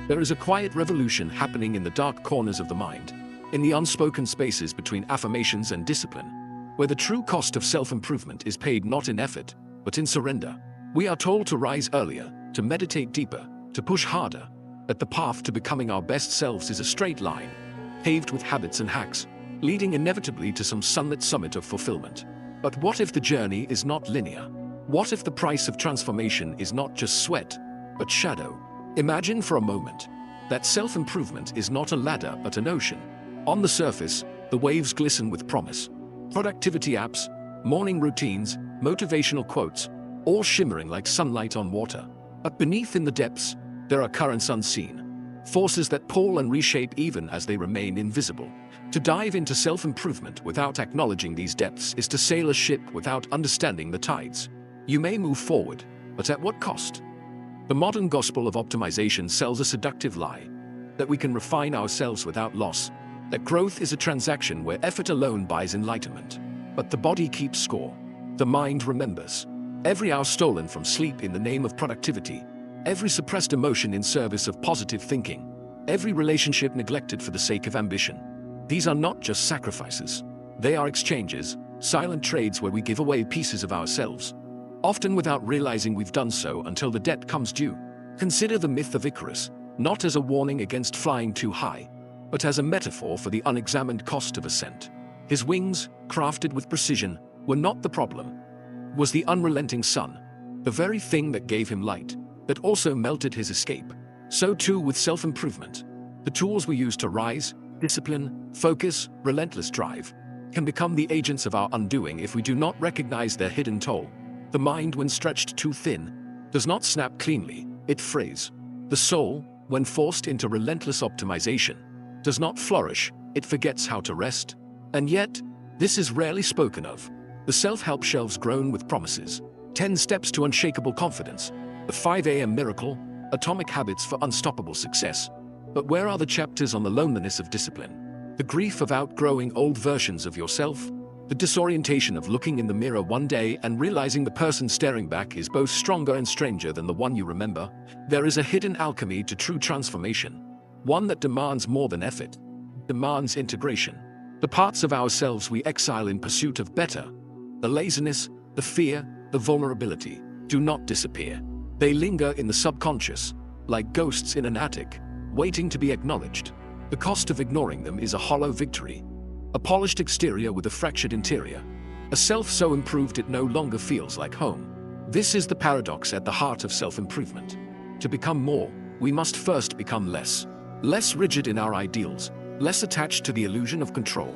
There is a quiet revolution happening in the dark corners of the mind, in the unspoken spaces between affirmations and discipline, where the true cost of self-improvement is paid not in effort, but in surrender. We are told to rise earlier, to meditate deeper, to push harder, that the path to becoming our best selves is a straight line, paved with habits and hacks, leading inevitably to some sunlit summit of fulfillment. But what if the journey is not linear? What if the price of transformation is not just sweat, but shadow? Imagine for a moment that self-improvement is not a ladder but an ocean. On the surface, the waves glisten with promise. Productivity apps, morning routines, motivational quotes, all shimmering like sunlight on water. But beneath in the depths, there are currents unseen, forces that pull and reshape even as they remain invisible. To dive into self-improvement without acknowledging these depths is to sail a ship without understanding the tides. You may move forward, but at what cost? The modern gospel of optimization sells a seductive lie, that we can refine ourselves without loss, that growth is a transaction where effort alone buys enlightenment. But the body keeps score. The mind remembers. Every hour stolen from sleep in the name of productivity, every suppressed emotion in service of positive thinking, every relationship neglected for the sake of ambition. These are not just sacrifices. They are exchanges, silent trades where we give away pieces of ourselves, often without realizing we've done so until the debt comes due. Consider the myth of Icarus, not as a warning against flying too high, but as a metaphor for the unexamined cost of ascent. His wings, crafted with precision, were not the problem. It was the unrelenting sun, the very thing that gave him light, that also melted his escape. So too with self-improvement. The tools we use to rise, discipline, focus, relentless drive, can become the agents of our undoing if we do not recognize their hidden toll. The mind, when stretched too thin, does not snap cleanly, it frays. The soul, when forced into relentless optimization, does not flourish, it forgets how to rest. And yet, this is rarely spoken of. The self-help shelves groan with promises. 10 steps to unshakable confidence, the 5 a.m. miracle, atomic habits for unstoppable success. But where are the chapters on the loneliness of discipline? The grief of outgrowing old versions of yourself? The disorientation of looking in the mirror one day and realizing the person staring back is both stronger and stranger than the one you remember? There is a hidden alchemy to true transformation. One that demands more than effort, demands integration. The parts of ourselves we exile in pursuit of better, the laziness, the fear, the vulnerability, do not disappear. They linger in the subconscious, like ghosts in an attic, waiting to be acknowledged. The cost of ignoring them is a hollow victory. A polished exterior with a fractured interior. A self so improved it no longer feels like home. This is the paradox at the heart of self-improvement. To become more, we must first become less. Less rigid in our ideals, less attached to the illusion of control,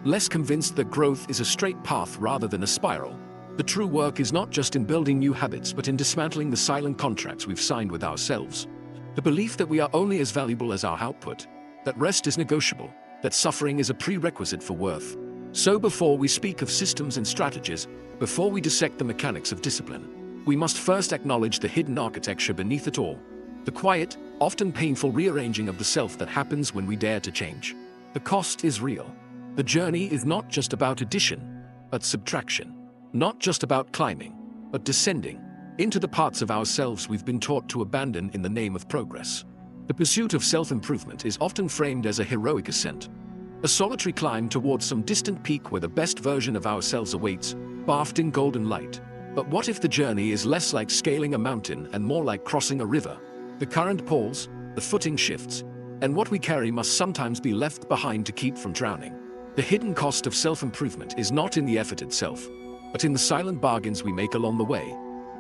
less convinced that growth is a straight path rather than a spiral. The true work is not just in building new habits but in dismantling the silent contracts we've signed with ourselves. The belief that we are only as valuable as our output, that rest is negotiable, that suffering is a prerequisite for worth. So before we speak of systems and strategies, before we dissect the mechanics of discipline, we must first acknowledge the hidden architecture beneath it all. The quiet, often painful rearranging of the self that happens when we dare to change. The cost is real. The journey is not just about addition, but subtraction. Not just about climbing, but descending into the parts of ourselves we've been taught to abandon in the name of progress. The pursuit of self-improvement is often framed as a heroic ascent, a solitary climb towards some distant peak where the best version of ourselves awaits, bathed in golden light. But what if the journey is less like scaling a mountain and more like crossing a river? The current pulls, the footing shifts, and what we carry must sometimes be left behind to keep from drowning. The hidden cost of self-improvement is not in the effort itself, but in the silent bargains we make along the way.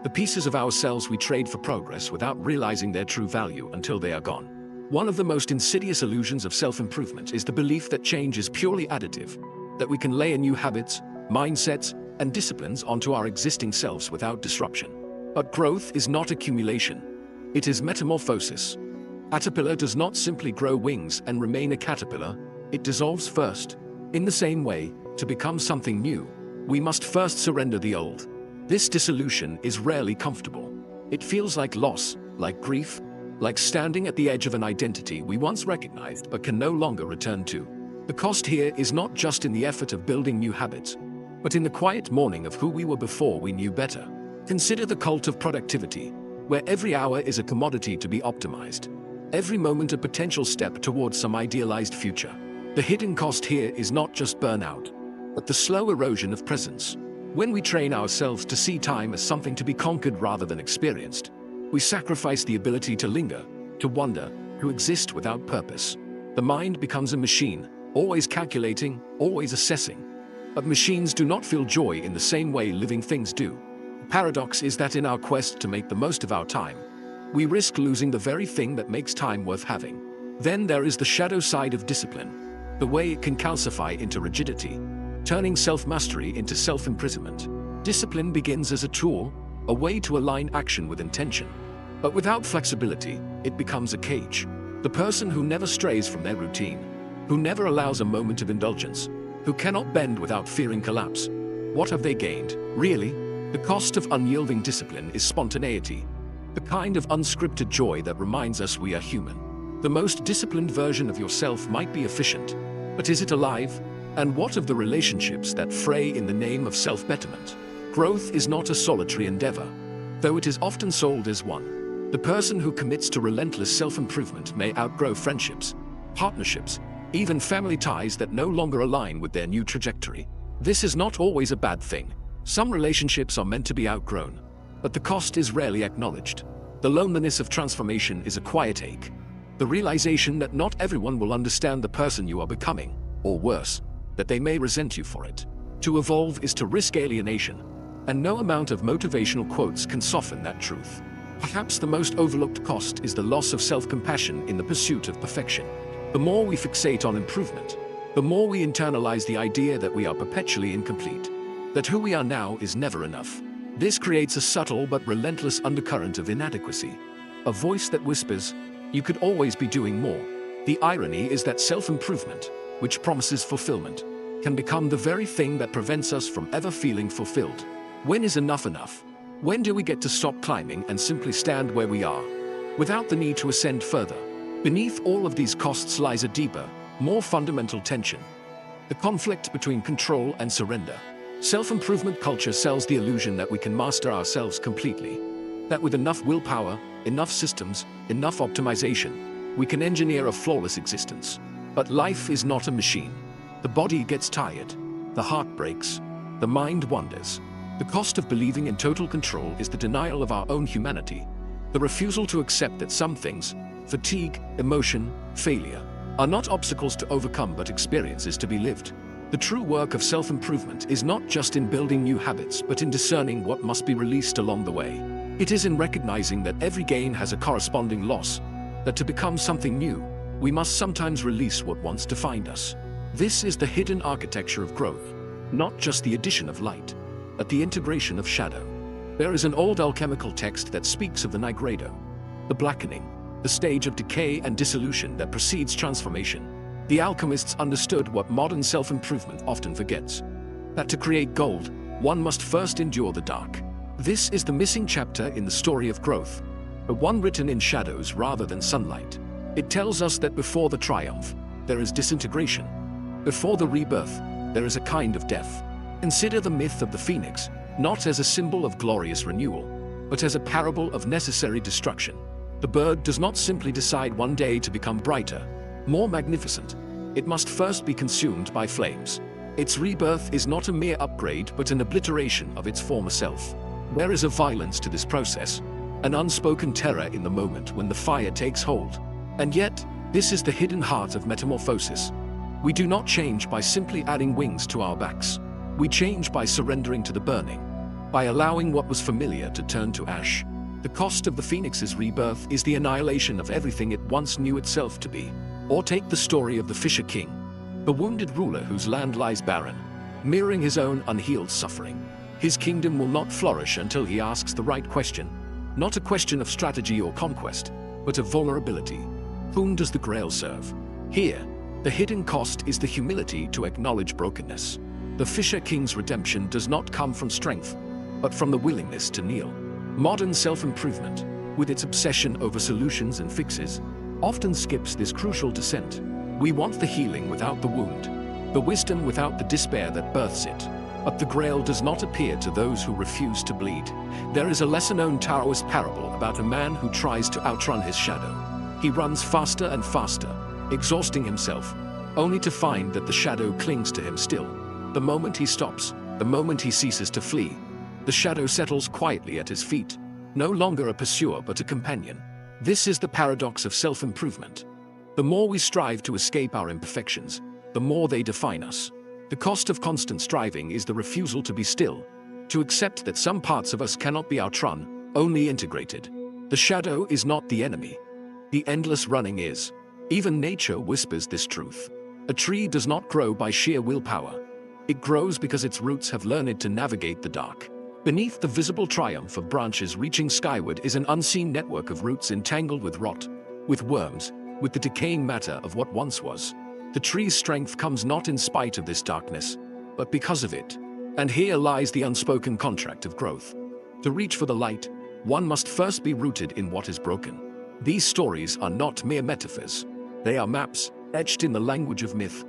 The pieces of ourselves we trade for progress without realizing their true value until they are gone. One of the most insidious illusions of self-improvement is the belief that change is purely additive, that we can layer new habits, mindsets, and disciplines onto our existing selves without disruption. But growth is not accumulation. It is metamorphosis. Caterpillar does not simply grow wings and remain a caterpillar, it dissolves first. In the same way, to become something new, we must first surrender the old. This dissolution is rarely comfortable. It feels like loss, like grief, like standing at the edge of an identity we once recognized but can no longer return to. The cost here is not just in the effort of building new habits, but in the quiet mourning of who we were before we knew better. Consider the cult of productivity, where every hour is a commodity to be optimized. every moment a potential step towards some idealized future. The hidden cost here is not just burnout, but the slow erosion of presence. When we train ourselves to see time as something to be conquered rather than experienced, we sacrifice the ability to linger, to wonder, to exist without purpose. The mind becomes a machine, always calculating, always assessing. But machines do not feel joy in the same way living things do. The paradox is that in our quest to make the most of our time, we risk losing the very thing that makes time worth having. Then there is the shadow side of discipline, the way it can calcify into rigidity, turning self-mastery into self-imprisonment. Discipline begins as a tool, a way to align action with intention. But without flexibility, it becomes a cage. The person who never strays from their routine, who never allows a moment of indulgence, who cannot bend without fearing collapse. What have they gained, really? The cost of unyielding discipline is spontaneity, the kind of unscripted joy that reminds us we are human. The most disciplined version of yourself might be efficient, but is it alive? And what of the relationships that fray in the name of self-betterment? Growth is not a solitary endeavor, though it is often sold as one. The person who commits to relentless self-improvement may outgrow friendships, partnerships, even family ties that no longer align with their new trajectory. This is not always a bad thing. Some relationships are meant to be outgrown, but the cost is rarely acknowledged. The loneliness of transformation is a quiet ache. The realization that not everyone will understand the person you are becoming, or worse, that they may resent you for it. To evolve is to risk alienation, and no amount of motivational quotes can soften that truth. Perhaps the most overlooked cost is the loss of self-compassion in the pursuit of perfection. The more we fixate on improvement, the more we internalize the idea that we are perpetually incomplete, that who we are now is never enough. This creates a subtle but relentless undercurrent of inadequacy, a voice that whispers, "You could always be doing more." The irony is that self-improvement, which promises fulfillment, can become the very thing that prevents us from ever feeling fulfilled. When is enough enough? When do we get to stop climbing and simply stand where we are, without the need to ascend further? Beneath all of these costs lies a deeper, more fundamental tension: the conflict between control and surrender. Self-improvement culture sells the illusion that we can master ourselves completely, that with enough willpower, enough systems, enough optimization, we can engineer a flawless existence. But life is not a machine. The body gets tired, the heart breaks, the mind wanders. The cost of believing in total control is the denial of our own humanity, the refusal to accept that some things, fatigue, emotion, failure, are not obstacles to overcome but experiences to be lived. The true work of self-improvement is not just in building new habits but in discerning what must be released along the way. It is in recognizing that every gain has a corresponding loss, that to become something new, we must sometimes release what once defined us. This is the hidden architecture of growth, not just the addition of light, but the integration of shadow. There is an old alchemical text that speaks of the nigredo, the blackening, the stage of decay and dissolution that precedes transformation. The alchemists understood what modern self-improvement often forgets: that to create gold, one must first endure the dark. This is the missing chapter in the story of growth, but one written in shadows rather than sunlight. It tells us that before the triumph, there is disintegration. Before the rebirth, there is a kind of death. Consider the myth of the phoenix, not as a symbol of glorious renewal, but as a parable of necessary destruction. The bird does not simply decide one day to become brighter, more magnificent. It must first be consumed by flames. Its rebirth is not a mere upgrade but an obliteration of its former self. There is a violence to this process, an unspoken terror in the moment when the fire takes hold. And yet, this is the hidden heart of metamorphosis. We do not change by simply adding wings to our backs. We change by surrendering to the burning, by allowing what was familiar to turn to ash. The cost of the phoenix's rebirth is the annihilation of everything it once knew itself to be. Or take the story of the Fisher King, the wounded ruler whose land lies barren, mirroring his own unhealed suffering. His kingdom will not flourish until he asks the right question, not a question of strategy or conquest, but of vulnerability. Whom does the Grail serve? Here, the hidden cost is the humility to acknowledge brokenness. The Fisher King's redemption does not come from strength, but from the willingness to kneel. Modern self-improvement, with its obsession over solutions and fixes, often skips this crucial descent. We want the healing without the wound, the wisdom without the despair that births it. But the Grail does not appear to those who refuse to bleed. There is a lesser-known Taoist parable about a man who tries to outrun his shadow. He runs faster and faster, exhausting himself, only to find that the shadow clings to him still. The moment he stops, the moment he ceases to flee, the shadow settles quietly at his feet, no longer a pursuer but a companion. This is the paradox of self-improvement. The more we strive to escape our imperfections, the more they define us. The cost of constant striving is the refusal to be still, to accept that some parts of us cannot be outrun, only integrated. The shadow is not the enemy. The endless running is. Even nature whispers this truth. A tree does not grow by sheer willpower. It grows because its roots have learned to navigate the dark. Beneath the visible triumph of branches reaching skyward is an unseen network of roots entangled with rot, with worms, with the decaying matter of what once was. The tree's strength comes not in spite of this darkness, but because of it. And here lies the unspoken contract of growth. To reach for the light, one must first be rooted in what is broken. These stories are not mere metaphors. They are maps, etched in the language of myth,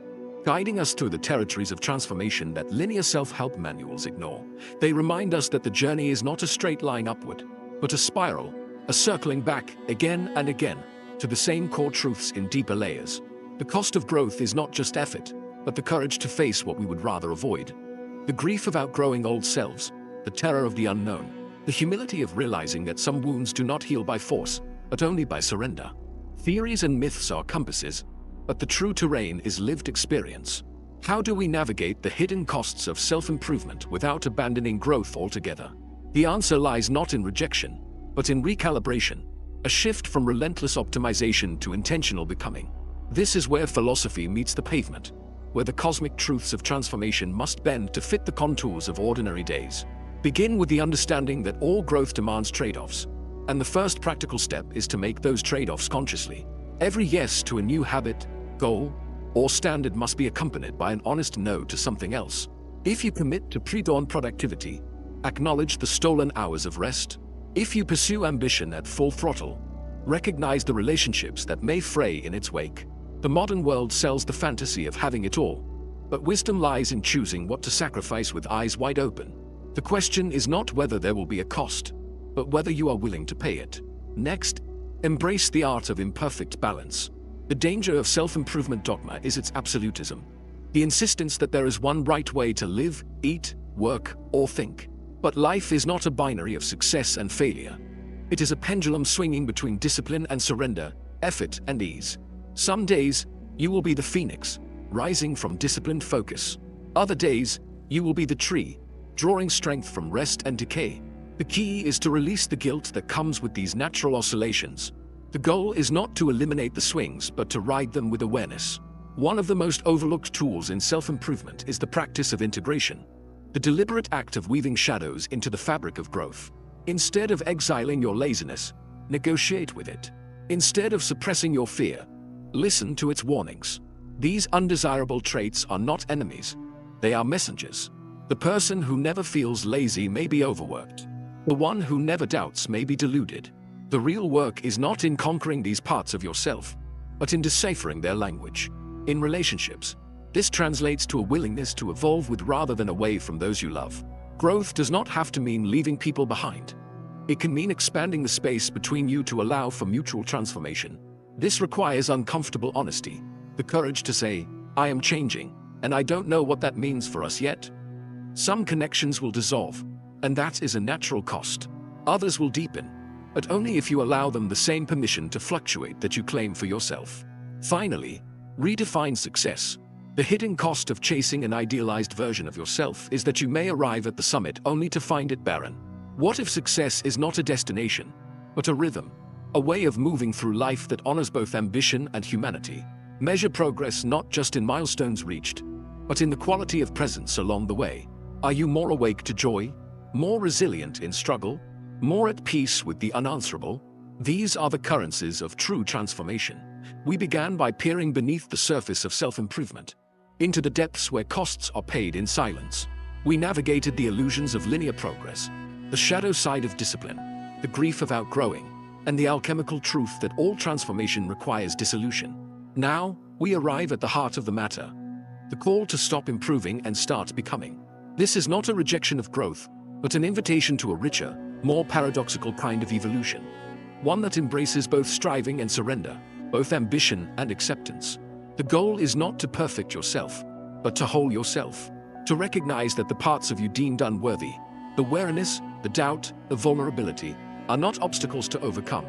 guiding us through the territories of transformation that linear self-help manuals ignore. They remind us that the journey is not a straight line upward, but a spiral, a circling back, again and again, to the same core truths in deeper layers. The cost of growth is not just effort, but the courage to face what we would rather avoid. The grief of outgrowing old selves, the terror of the unknown, the humility of realizing that some wounds do not heal by force, but only by surrender. Theories and myths are compasses, but the true terrain is lived experience. How do we navigate the hidden costs of self-improvement without abandoning growth altogether? The answer lies not in rejection, but in recalibration, a shift from relentless optimization to intentional becoming. This is where philosophy meets the pavement, where the cosmic truths of transformation must bend to fit the contours of ordinary days. Begin with the understanding that all growth demands trade-offs, and the first practical step is to make those trade-offs consciously. Every yes to a new habit, goal, or standard must be accompanied by an honest no to something else. If you commit to pre-dawn productivity, acknowledge the stolen hours of rest. If you pursue ambition at full throttle, recognize the relationships that may fray in its wake. The modern world sells the fantasy of having it all, but wisdom lies in choosing what to sacrifice with eyes wide open. The question is not whether there will be a cost, but whether you are willing to pay it. Next, embrace the art of imperfect balance. The danger of self-improvement dogma is its absolutism, the insistence that there is one right way to live, eat, work, or think. But life is not a binary of success and failure. It is a pendulum swinging between discipline and surrender, effort and ease. Some days, you will be the phoenix, rising from disciplined focus. Other days, you will be the tree, drawing strength from rest and decay. The key is to release the guilt that comes with these natural oscillations. The goal is not to eliminate the swings, but to ride them with awareness. One of the most overlooked tools in self-improvement is the practice of integration, the deliberate act of weaving shadows into the fabric of growth. Instead of exiling your laziness, negotiate with it. Instead of suppressing your fear, listen to its warnings. These undesirable traits are not enemies. They are messengers. The person who never feels lazy may be overworked. The one who never doubts may be deluded. The real work is not in conquering these parts of yourself, but in deciphering their language. In relationships, this translates to a willingness to evolve with rather than away from those you love. Growth does not have to mean leaving people behind. It can mean expanding the space between you to allow for mutual transformation. This requires uncomfortable honesty, the courage to say, I am changing, and I don't know what that means for us yet. Some connections will dissolve, and that is a natural cost. Others will deepen, but only if you allow them the same permission to fluctuate that you claim for yourself. Finally, redefine success. The hidden cost of chasing an idealized version of yourself is that you may arrive at the summit only to find it barren. What if success is not a destination, but a rhythm? A way of moving through life that honors both ambition and humanity. Measure progress not just in milestones reached, but in the quality of presence along the way. Are you more awake to joy? More resilient in struggle? More at peace with the unanswerable? These are the currencies of true transformation. We began by peering beneath the surface of self-improvement, into the depths where costs are paid in silence. We navigated the illusions of linear progress, the shadow side of discipline, the grief of outgrowing, and the alchemical truth that all transformation requires dissolution. Now, we arrive at the heart of the matter, the call to stop improving and start becoming. This is not a rejection of growth, but an invitation to a richer, more paradoxical kind of evolution. one that embraces both striving and surrender, both ambition and acceptance. The goal is not to perfect yourself, but to whole yourself, to recognize that the parts of you deemed unworthy, the wariness, the doubt, the vulnerability, are not obstacles to overcome,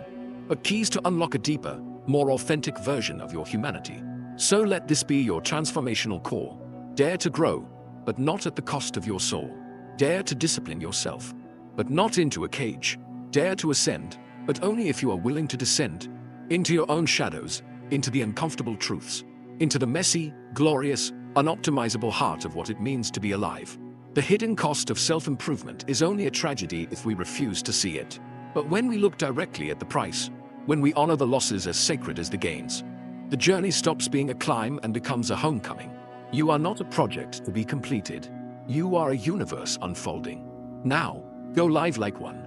but keys to unlock a deeper, more authentic version of your humanity. So let this be your transformational core. Dare to grow, but not at the cost of your soul. Dare to discipline yourself, but not into a cage. Dare to ascend, but only if you are willing to descend into your own shadows, into the uncomfortable truths, into the messy, glorious, unoptimizable heart of what it means to be alive. The hidden cost of self-improvement is only a tragedy if we refuse to see it. But when we look directly at the price, when we honor the losses as sacred as the gains, the journey stops being a climb and becomes a homecoming. You are not a project to be completed. You are a universe unfolding. Now, go live like one.